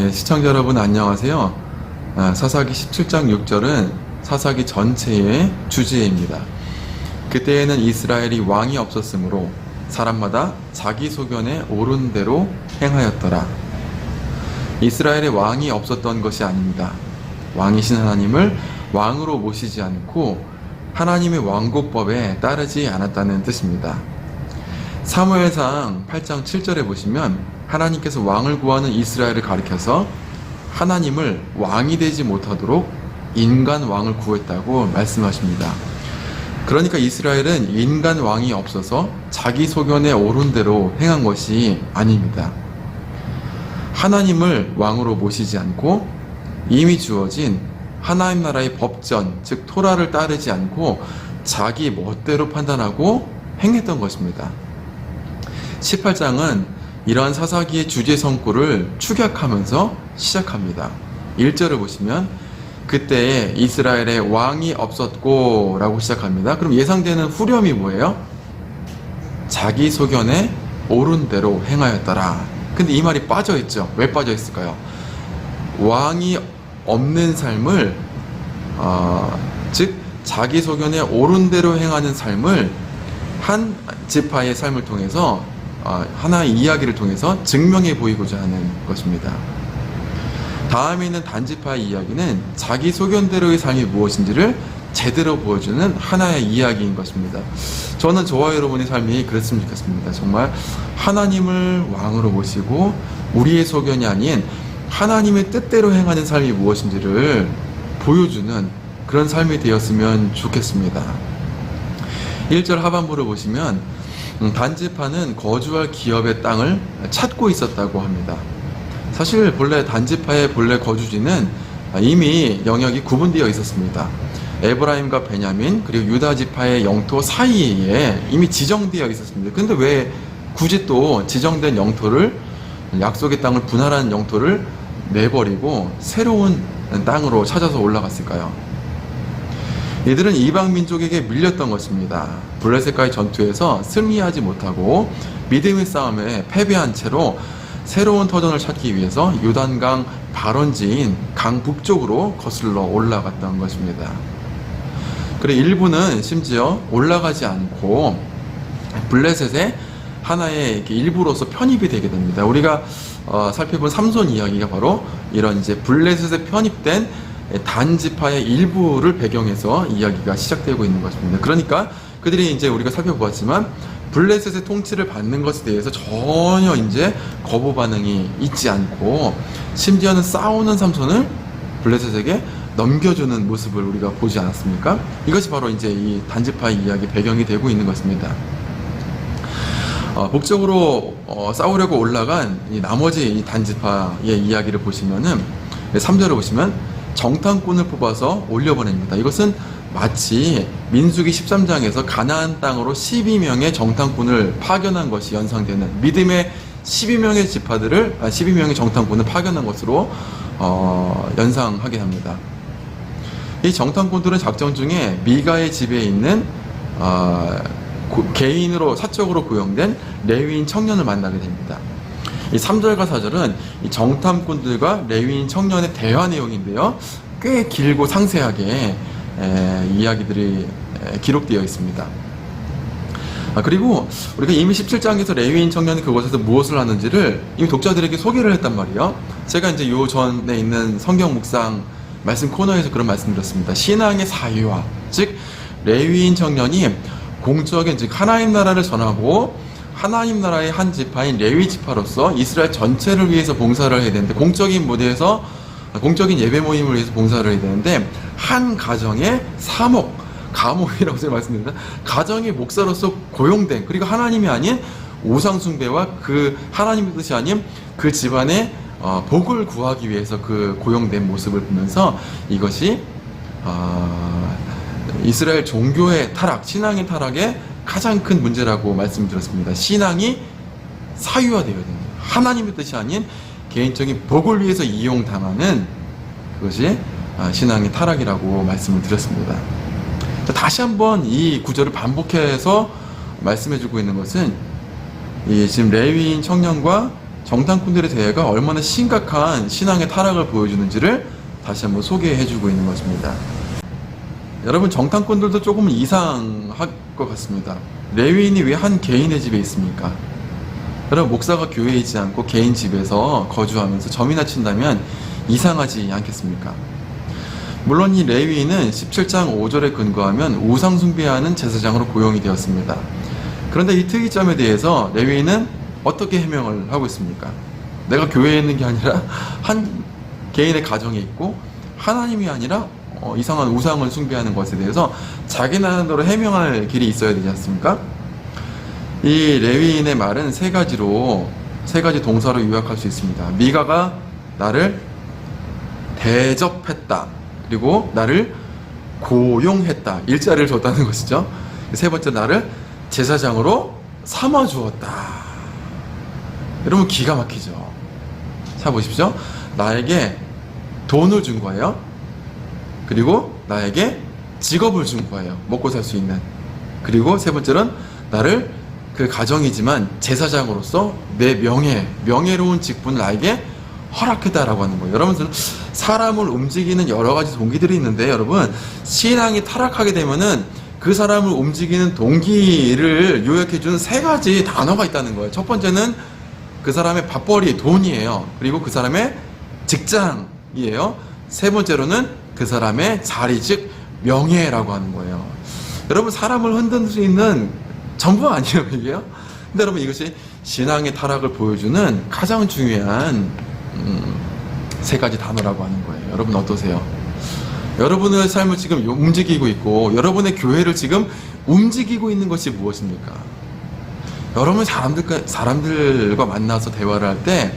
네, 시청자 여러분 안녕하세요. 사사기 17장 6절은 사사기 전체의 주제입니다. 그때에는 이스라엘이 왕이 없었으므로 사람마다 자기 소견에 옳은 대로 행하였더라. 이스라엘에 왕이 없었던 것이 아닙니다. 왕이신 하나님을 왕으로 모시지 않고 하나님의 왕국법에 따르지 않았다는 뜻입니다. 사무엘상 8장 7절에 보시면 하나님께서 왕을 구하는 이스라엘을 가리켜서 하나님을 왕이 되지 못하도록 인간 왕을 구했다고 말씀하십니다. 그러니까 이스라엘은 인간 왕이 없어서 자기 소견에 옳은 대로 행한 것이 아닙니다. 하나님을 왕으로 모시지 않고 이미 주어진 하나님 나라의 법전, 즉 토라를 따르지 않고 자기 멋대로 판단하고 행했던 것입니다. 18장은 이러한 사사기의 주제 성구를 축약하면서 시작합니다. 1절을 보시면 그때에 이스라엘에 왕이 없었고 라고 시작합니다. 그럼 예상되는 후렴이 뭐예요? 자기 소견에 옳은 대로 행하였더라. 근데 이 말이 빠져있죠. 왜 빠져있을까요? 왕이 없는 삶을 즉 자기 소견에 옳은 대로 행하는 삶을 한 지파의 삶을 통해서 하나의 이야기를 통해서 증명해 보이고자 하는 것입니다. 다음에 있는 단지파의 이야기는 자기 소견대로의 삶이 무엇인지를 제대로 보여주는 하나의 이야기인 것입니다. 저는 저와 여러분의 삶이 그랬으면 좋겠습니다. 정말 하나님을 왕으로 모시고 우리의 소견이 아닌 하나님의 뜻대로 행하는 삶이 무엇인지를 보여주는 그런 삶이 되었으면 좋겠습니다. 1절 하반부를 보시면 단지파는 거주할 기업의 땅을 찾고 있었다고 합니다. 사실 본래 단지파의 본래 거주지는 이미 영역이 구분되어 있었습니다. 에브라임과 베냐민 그리고 유다 지파의 영토 사이에 이미 지정되어 있었습니다. 근데 왜 굳이 또 지정된 영토를 약속의 땅을 분할한 영토를 내버리고 새로운 땅으로 찾아서 올라갔을까요? 이들은 이방 민족에게 밀렸던 것입니다. 블레셋과의 전투에서 승리하지 못하고 믿음의 싸움에 패배한 채로 새로운 터전을 찾기 위해서 요단강 발원지인 강 북쪽으로 거슬러 올라갔던 것입니다. 그리고 일부는 심지어 올라가지 않고 블레셋의 하나의 일부로서 편입이 되게 됩니다. 우리가 살펴본 삼손 이야기가 바로 이런 이제 블레셋에 편입된 단지파의 일부를 배경해서 이야기가 시작되고 있는 것입니다. 그러니까 그들이 이제 우리가 살펴보았지만 블레셋의 통치를 받는 것에 대해서 전혀 이제 거부 반응이 있지 않고 심지어는 싸우는 삼손을 블레셋에게 넘겨주는 모습을 우리가 보지 않았습니까? 이것이 바로 이제 이 단지파의 이야기 배경이 되고 있는 것입니다. 북쪽으로 싸우려고 올라간 이 나머지 이 단지파의 이야기를 보시면은 3절을 보시면 정탐꾼을 뽑아서 올려보냅니다. 이것은 마치 민수기 13장에서 가나안 땅으로 12명의 정탐꾼을 파견한 것이 연상되는 믿음의 12명의 지파들을 12명의 정탐꾼을 파견한 것으로 연상하게 합니다. 이 정탐꾼들은 작전 중에 미가의 집에 있는 개인으로 사적으로 고용된 레위인 청년을 만나게 됩니다. 이 3절과 4절은 이 정탐꾼들과 레위인 청년의 대화 내용인데요. 꽤 길고 상세하게 이야기들이 기록되어 있습니다. 그리고 우리가 이미 17장에서 레위인 청년이 그곳에서 무엇을 하는지를 이미 독자들에게 소개를 했단 말이에요. 제가 이제 요 전에 있는 성경 묵상 말씀 코너에서 그런 말씀 드렸습니다. 신앙의 사유화, 즉 레위인 청년이 공적인 즉 하나님 나라를 전하고 하나님 나라의 한 지파인 레위 지파로서 이스라엘 전체를 위해서 봉사를 해야 되는데 공적인 무대에서 공적인 예배 모임을 위해서 봉사를 해야 되는데 한 가정의 사목, 가목이라고 제가 말씀드립니다. 가정의 목사로서 고용된 그리고 하나님이 아닌 우상 숭배와 그 하나님의 뜻이 아닌 그 집안의 복을 구하기 위해서 그 고용된 모습을 보면서 이것이 이스라엘 종교의 타락, 신앙의 타락의 가장 큰 문제라고 말씀드렸습니다. 신앙이 사유화되어야 됩니다. 하나님의 뜻이 아닌 개인적인 복을 위해서 이용당하는 그것이 신앙의 타락이라고 말씀을 드렸습니다. 다시 한번 이 구절을 반복해서 말씀해주고 있는 것은 이 지금 레위인 청년과 정탐꾼들의 대회가 얼마나 심각한 신앙의 타락을 보여주는지를 다시 한번 소개해주고 있는 것입니다. 여러분, 정탐꾼들도 조금은 이상할 것 같습니다. 레위인이 왜 한 개인의 집에 있습니까? 여러분, 목사가 교회에 있지 않고 개인 집에서 거주하면서 점이나 친다면 이상하지 않겠습니까? 물론 이 레위인은 17장 5절에 근거하면 우상 숭배하는 제사장으로 고용이 되었습니다. 그런데 이 특이점에 대해서 레위인은 어떻게 해명을 하고 있습니까? 내가 교회에 있는 게 아니라 한 개인의 가정에 있고 하나님이 아니라 이상한 우상을 숭배하는 것에 대해서 자기 나름대로 해명할 길이 있어야 되지 않습니까? 이 레위인의 말은 세 가지 동사로 요약할 수 있습니다. 미가가 나를 대접했다. 그리고 나를 고용했다. 일자리를 줬다는 것이죠. 세 번째, 나를 제사장으로 삼아주었다. 여러분, 기가 막히죠. 자, 보십시오. 나에게 돈을 준 거예요. 그리고 나에게 직업을 준 거예요. 먹고 살 수 있는. 그리고 세 번째는 나를 그 가정이지만 제사장으로서 내 명예로운 직분을 나에게 허락했다라고 하는 거예요. 여러분, 사람을 움직이는 여러 가지 동기들이 있는데, 여러분, 신앙이 타락하게 되면은 그 사람을 움직이는 동기를 요약해주는 세 가지 단어가 있다는 거예요. 첫 번째는 그 사람의 밥벌이, 돈이에요. 그리고 그 사람의 직장이에요. 세 번째로는 그 사람의 자리, 즉 명예라고 하는 거예요. 여러분, 사람을 흔들 수 있는 전부 아니에요, 이게요? 근데 여러분, 이것이 신앙의 타락을 보여주는 가장 중요한 세 가지 단어라고 하는 거예요. 여러분, 어떠세요? 여러분의 삶을 지금 움직이고 있고 여러분의 교회를 지금 움직이고 있는 것이 무엇입니까? 여러분, 사람들과 만나서 대화를 할 때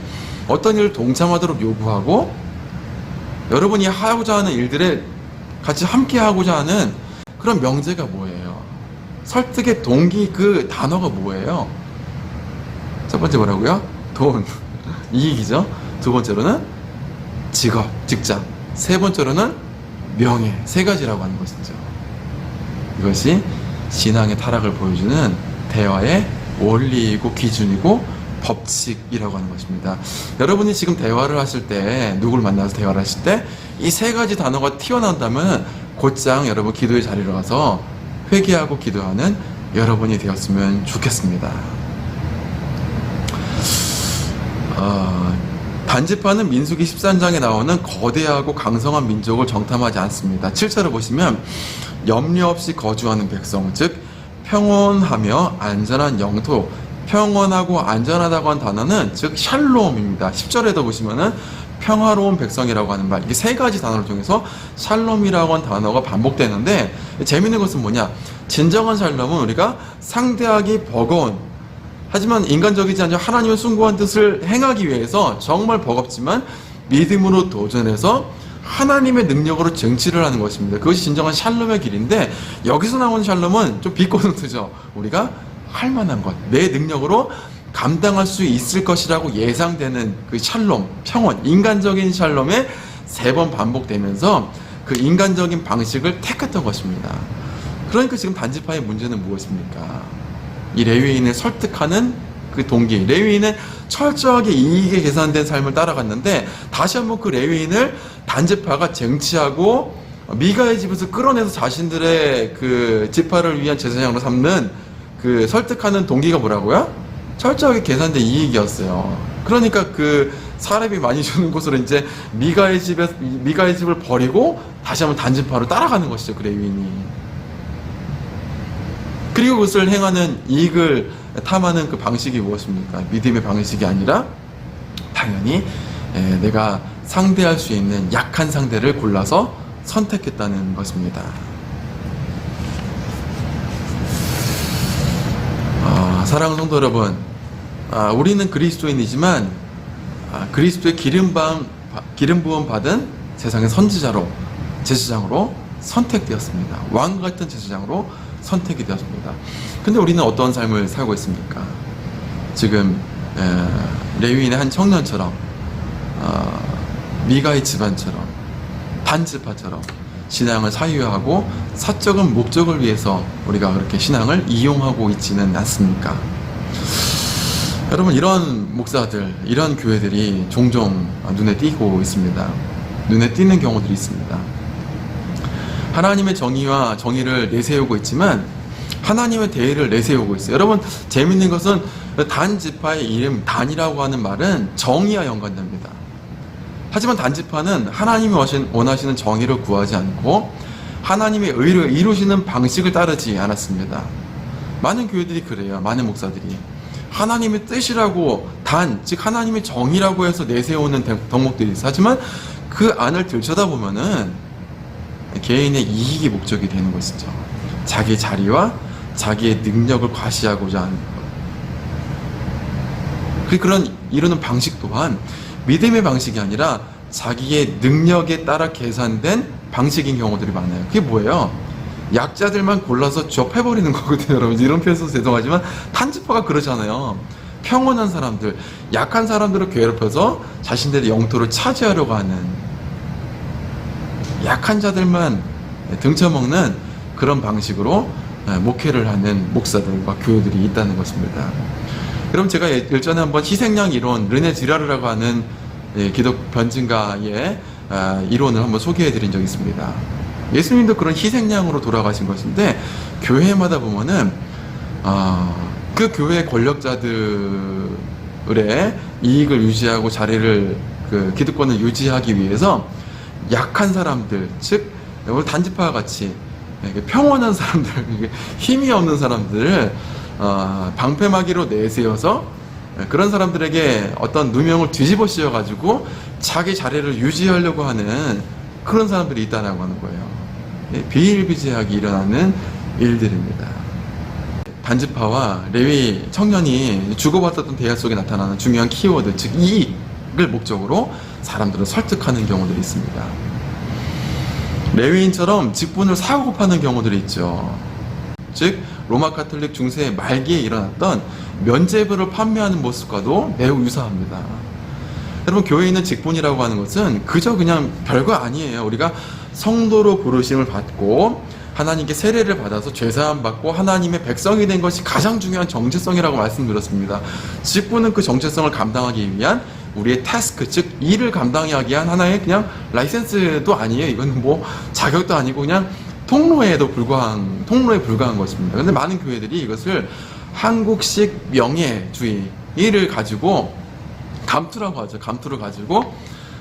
어떤 일을 동참하도록 요구하고 여러분이 하고자 하는 일들에 같이 함께 하고자 하는 그런 명제가 뭐예요? 설득의 동기, 그 단어가 뭐예요? 첫 번째 뭐라고요? 돈, 이익이죠. 두 번째로는 직업, 직장. 세 번째로는 명예. 세 가지라고 하는 것이죠. 이것이 신앙의 타락을 보여주는 대화의 원리이고 기준이고 법칙이라고 하는 것입니다. 여러분이 지금 대화를 하실 때, 누구를 만나서 대화를 하실 때 이 세 가지 단어가 튀어나온다면 곧장 여러분 기도의 자리로 가서 회개하고 기도하는 여러분이 되었으면 좋겠습니다. 단지파는 민수기 13장에 나오는 거대하고 강성한 민족을 정탐하지 않습니다. 7절을 보시면 염려 없이 거주하는 백성, 즉 평온하며 안전한 영토, 평온하고 안전하다고 한 단어는 즉 샬롬입니다. 10절에도 보시면은 평화로운 백성이라고 하는 말, 이게 세 가지 단어를 통해서 샬롬이라고 한 단어가 반복되는데, 재미있는 것은 뭐냐, 진정한 샬롬은 우리가 상대하기 버거운, 하지만 인간적이지 않죠, 하나님의 숭고한 뜻을 행하기 위해서 정말 버겁지만 믿음으로 도전해서 하나님의 능력으로 정치를 하는 것입니다. 그것이 진정한 샬롬의 길인데, 여기서 나오는 샬롬은 좀 비꼬는 뜻이죠. 우리가 할 만한 것, 내 능력으로 감당할 수 있을 것이라고 예상되는 그 샬롬, 평온, 인간적인 샬롬에 세 번 반복되면서 그 인간적인 방식을 택했던 것입니다. 그러니까 지금 단지파의 문제는 무엇입니까? 이 레위인을 설득하는 그 동기, 레위인은 철저하게 이익에 계산된 삶을 따라갔는데, 다시 한번 그 레위인을 단지파가 쟁취하고 미가의 집에서 끌어내서 자신들의 그 지파를 위한 제사장으로 삼는 그 설득하는 동기가 뭐라고요? 철저하게 계산된 이익이었어요. 그러니까 그 사렙이 많이 주는 곳으로 이제 미가의 집을 버리고 다시 한번 단지파로 따라가는 것이죠, 그 레위인이. 그리고 그것을 행하는, 이익을 탐하는 그 방식이 무엇입니까? 믿음의 방식이 아니라 당연히 내가 상대할 수 있는 약한 상대를 골라서 선택했다는 것입니다. 사랑하는 성도 여러분, 우리는 그리스도인이지만 그리스도의 기름 부음 받은 세상의 선지자로, 제사장으로 선택되었습니다. 왕과 같은 제사장으로 선택이 되었습니다. 근데 우리는 어떤 삶을 살고 있습니까? 지금 레위인의 한 청년처럼, 미가의 집안처럼, 단지파처럼 신앙을 사유하고 사적인 목적을 위해서 우리가 그렇게 신앙을 이용하고 있지는 않습니까? 여러분, 이런 목사들, 이런 교회들이 종종 눈에 띄고 있습니다. 눈에 띄는 경우들이 있습니다. 하나님의 정의와 정의를 내세우고 있지만 하나님의 대의를 내세우고 있어요. 여러분, 재밌는 것은 단지파의 이름 단이라고 하는 말은 정의와 연관됩니다. 하지만 단지파는 하나님이 원하시는 정의를 구하지 않고 하나님의 의를 이루시는 방식을 따르지 않았습니다. 많은 교회들이 그래요. 많은 목사들이 하나님의 뜻이라고 즉 하나님의 정의라고 해서 내세우는 덕목들이 있어요. 하지만 그 안을 들여다보면은 개인의 이익이 목적이 되는 것이죠. 자기 자리와 자기의 능력을 과시하고자 하는 것. 그런 이루는 방식 또한 믿음의 방식이 아니라 자기의 능력에 따라 계산된 방식인 경우들이 많아요. 그게 뭐예요? 약자들만 골라서 쥐어패버리는 거거든요. 여러분, 이런 표현 써서 죄송하지만 단지파가 그러잖아요. 평온한 사람들, 약한 사람들을 괴롭혀서 자신들의 영토를 차지하려고 하는, 약한 자들만 등쳐먹는 그런 방식으로 목회를 하는 목사들과 교회들이 있다는 것입니다. 그럼 제가 일전에 한번 희생양 이론, 르네 지라르라고 하는 기독 변증가의 이론을 한번 소개해 드린 적이 있습니다. 예수님도 그런 희생양으로 돌아가신 것인데, 교회마다 보면은 그 교회 권력자들의 이익을 유지하고 자리를, 그 기득권을 유지하기 위해서 약한 사람들, 즉 단지파와 같이 평온한 사람들, 힘이 없는 사람들을 방패막이로 내세워서 그런 사람들에게 어떤 누명을 뒤집어 씌워가지고 자기 자리를 유지하려고 하는 그런 사람들이 있다라고 하는 거예요. 비일비재하게 일어나는 일들입니다. 단지파와 레위 청년이 주고받았던 대화 속에 나타나는 중요한 키워드, 즉 이익을 목적으로 사람들을 설득하는 경우들이 있습니다. 레위인처럼 직분을 사고 파는 경우들이 있죠. 즉 로마 가톨릭 중세 말기에 일어났던 면죄부를 판매하는 모습과도 매우 유사합니다. 여러분, 교회에 있는 직분이라고 하는 것은 그저 그냥 별거 아니에요. 우리가 성도로 부르심을 받고 하나님께 세례를 받아서 죄사함 받고 하나님의 백성이 된 것이 가장 중요한 정체성이라고 말씀드렸습니다. 직분은 그 정체성을 감당하기 위한 우리의 태스크, 즉 일을 감당하기 위한 하나의 그냥 라이센스도 아니에요. 이건 뭐 자격도 아니고 그냥 통로에 불과한 것입니다. 그런데 많은 교회들이 이것을 한국식 명예주의를 가지고 감투라고 하죠. 감투를 가지고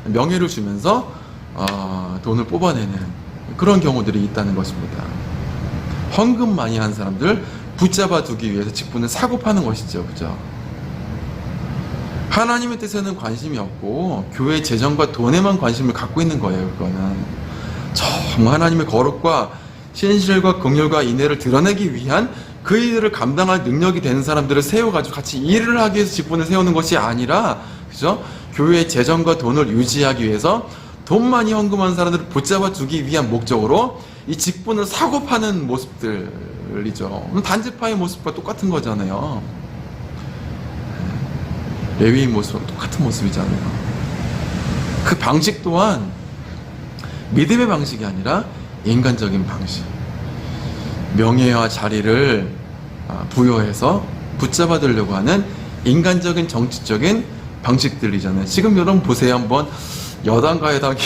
명예를 주면서 돈을 뽑아내는 그런 경우들이 있다는 것입니다. 헌금 많이 한 사람들 붙잡아 두기 위해서 직분을 사고 파는 것이죠. 그죠? 하나님의 뜻에는 관심이 없고 교회 재정과 돈에만 관심을 갖고 있는 거예요. 그거는 정말 하나님의 거룩과 신실과 긍휼과 인애를 드러내기 위한 그 일을 감당할 능력이 되는 사람들을 세워가지고 같이 일을 하기 위해서 직분을 세우는 것이 아니라, 그죠? 교회의 재정과 돈을 유지하기 위해서 돈 많이 헌금하는 사람들을 붙잡아 두기 위한 목적으로 이 직분을 사고 파는 모습들이죠. 단지파의 모습과 똑같은 거잖아요. 레위인 모습과 똑같은 모습이잖아요. 그 방식 또한 믿음의 방식이 아니라 인간적인 방식, 명예와 자리를 부여해서 붙잡아두려고 하는 인간적인 정치적인 방식들이잖아요. 지금 여러분 보세요. 한번 여당과 여당이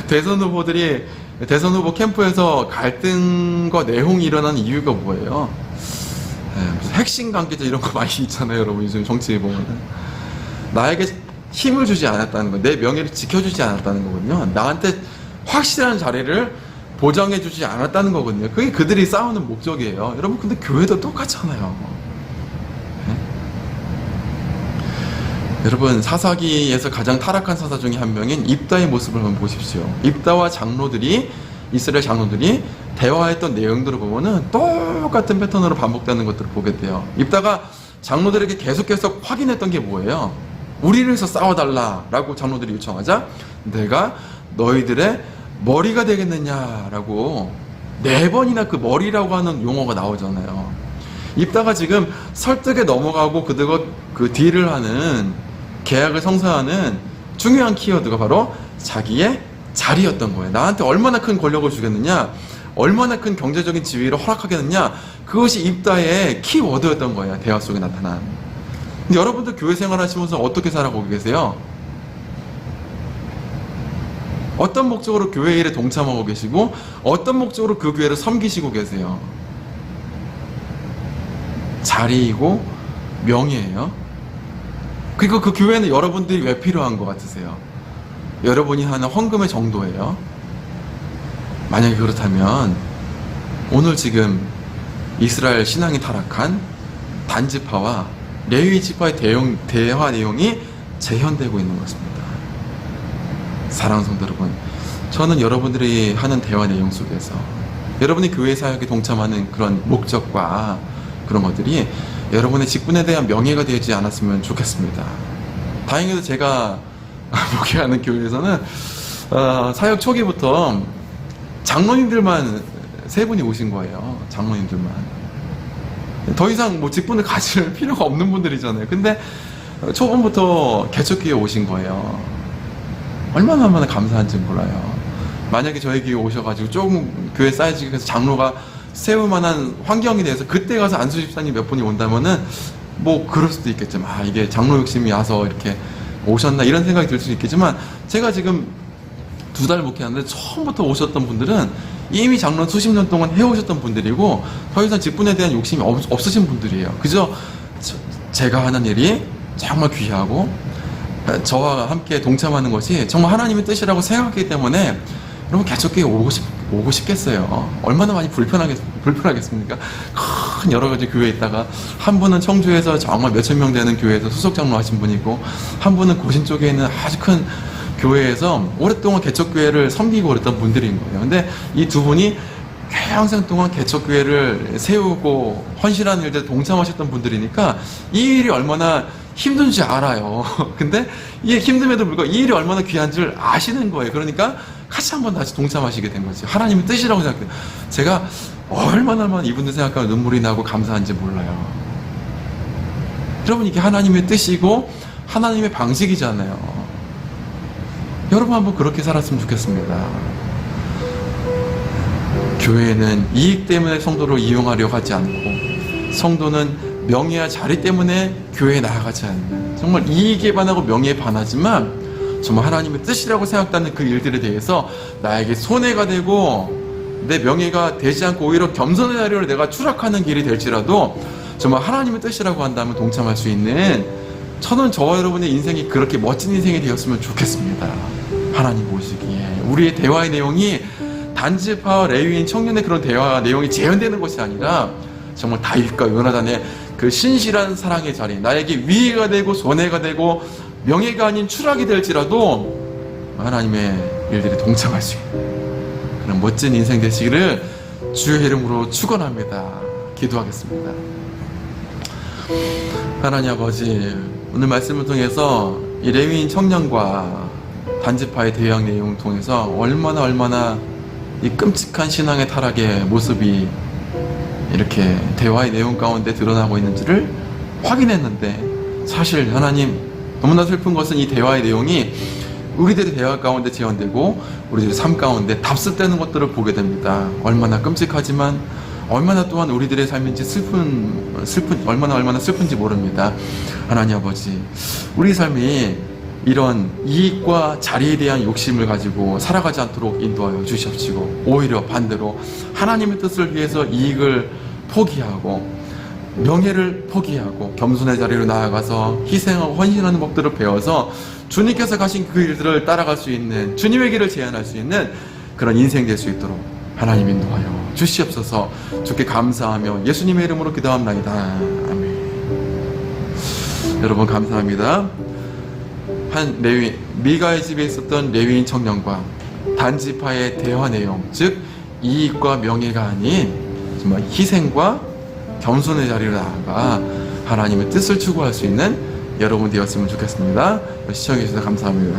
대선 후보 캠프에서 갈등과 내홍이 일어나는 이유가 뭐예요? 무슨 핵심 관계자 이런 거 많이 있잖아요. 여러분 요즘 정치에 보면 나에게 힘을 주지 않았다는 거, 내 명예를 지켜주지 않았다는 거거든요. 나한테 확실한 자리를 보장해주지 않았다는 거거든요. 그게 그들이 싸우는 목적이에요. 여러분, 근데 교회도 똑같잖아요. 네? 여러분, 사사기에서 가장 타락한 사사 중에 한 명인 입다의 모습을 한번 보십시오. 입다와 이스라엘 장로들이 대화했던 내용들을 보면은 똑같은 패턴으로 반복되는 것들을 보게 돼요. 입다가 장로들에게 계속해서 확인했던 게 뭐예요? 우리를 위해서 싸워달라라고 장로들이 요청하자 내가 너희들의 머리가 되겠느냐라고 4번이나 그 머리라고 하는 용어가 나오잖아요. 입다가 지금 설득에 넘어가고 그들과 그 딜을 하는, 계약을 성사하는 중요한 키워드가 바로 자기의 자리였던 거예요. 나한테 얼마나 큰 권력을 주겠느냐, 얼마나 큰 경제적인 지위를 허락하겠느냐, 그것이 입다의 키워드였던 거예요. 대화 속에 나타난. 근데 여러분들 교회 생활하시면서 어떻게 살아가고 계세요? 어떤 목적으로 교회 일에 동참하고 계시고 어떤 목적으로 그 교회를 섬기시고 계세요? 자리이고 명예예요. 그리고 그 교회는 여러분들이 왜 필요한 것 같으세요? 여러분이 하는 헌금의 정도예요. 만약에 그렇다면 오늘 지금 이스라엘 신앙이 타락한 단지파와 레위 지파의 대화 내용이 재현되고 있는 것입니다. 사랑하는 성도 여러분, 저는 여러분들이 하는 대화 내용 속에서 여러분이 교회 사역에 동참하는 그런 목적과 그런 것들이 여러분의 직분에 대한 명예가 되지 않았으면 좋겠습니다. 다행히도 제가 목회하는 교회에서는 사역 초기부터 장로님들만 3분이 오신 거예요. 장로님들만. 더 이상 뭐 직분을 가질 필요가 없는 분들이잖아요. 근데 초반부터 개척교회에 오신 거예요. 얼마나 감사한지 몰라요. 만약에 저희 교회 오셔가지고 조금 교회 사이즈가 돼서 장로가 세울 만한 환경이 돼서 그때 가서 안수 집사님 몇 분이 온다면은 뭐 그럴 수도 있겠지만 이게 장로 욕심이 와서 이렇게 오셨나 이런 생각이 들 수 있겠지만 제가 지금 2달 목회하는데 처음부터 오셨던 분들은 이미 장로 수십 년 동안 해오셨던 분들이고 더 이상 직분에 대한 욕심이 없으신 분들이에요. 그저 제가 하는 일이 정말 귀하고 저와 함께 동참하는 것이 정말 하나님의 뜻이라고 생각하기 때문에 여러분 개척교회 오고 싶겠어요. 얼마나 많이 불편하겠습니까? 큰 여러 가지 교회에 있다가 한 분은 청주에서 정말 몇천 명 되는 교회에서 수석 장로 하신 분이고 한 분은 고신 쪽에 있는 아주 큰 교회에서 오랫동안 개척교회를 섬기고 그랬던 분들인 거예요. 근데 이 2분이 평생 동안 개척교회를 세우고 헌신하는 일들에 동참하셨던 분들이니까 이 일이 얼마나 힘든지 알아요. 근데 이게 힘듦에도 불구하고 이 일이 얼마나 귀한 줄 아시는 거예요. 그러니까 같이 한번 다시 동참하시게 된 거죠. 하나님의 뜻이라고 생각해요. 제가 얼마나 이분들 생각하면 눈물이 나고 감사한지 몰라요. 여러분 이게 하나님의 뜻이고 하나님의 방식이잖아요. 여러분 한번 그렇게 살았으면 좋겠습니다. 교회는 이익 때문에 성도를 이용하려고 하지 않고 성도는 명예와 자리 때문에 교회에 나아가지 않는 정말 이익에 반하고 명예에 반하지만 정말 하나님의 뜻이라고 생각하는 그 일들에 대해서 나에게 손해가 되고 내 명예가 되지 않고 오히려 겸손의 자리로 내가 추락하는 길이 될지라도 정말 하나님의 뜻이라고 한다면 동참할 수 있는 저는 저와 여러분의 인생이 그렇게 멋진 인생이 되었으면 좋겠습니다. 하나님 보시기에 우리의 대화의 내용이 단지파와 레위인 청년의 그런 대화 내용이 재현되는 것이 아니라 정말 다윗과 요나단의 그 신실한 사랑의 자리, 나에게 위해가 되고 손해가 되고 명예가 아닌 추락이 될지라도 하나님의 일들이 동참할 수 있는 그런 멋진 인생 되시기를 주의 이름으로 축원합니다. 기도하겠습니다. 하나님 아버지, 오늘 말씀을 통해서 이 레위인 청년과 단지파의 대화 내용을 통해서 얼마나 이 끔찍한 신앙의 타락의 모습이 이렇게 대화의 내용 가운데 드러나고 있는지를 확인했는데 사실 하나님 너무나 슬픈 것은 이 대화의 내용이 우리들의 대화 가운데 재현되고 우리들의 삶 가운데 답습되는 것들을 보게 됩니다. 얼마나 끔찍하지만 얼마나 또한 우리들의 삶인지 얼마나 슬픈지 모릅니다. 하나님 아버지, 우리 삶이 이런 이익과 자리에 대한 욕심을 가지고 살아가지 않도록 인도하여 주시옵시고 오히려 반대로 하나님의 뜻을 위해서 이익을 포기하고 명예를 포기하고 겸손의 자리로 나아가서 희생하고 헌신하는 법들을 배워서 주님께서 가신 그 일들을 따라갈 수 있는 주님의 길을 제안할 수 있는 그런 인생 될 수 있도록 하나님 인도하여 주시옵소서. 주께 감사하며 예수님의 이름으로 기도합니다. 아멘. 여러분 감사합니다. 미가의 집에 있었던 레위인 청년과 단지파의 대화 내용, 즉 이익과 명예가 아닌 정말 희생과 겸손의 자리로 나아가 하나님의 뜻을 추구할 수 있는 여러분 되었으면 좋겠습니다. 시청해 주셔서 감사합니다.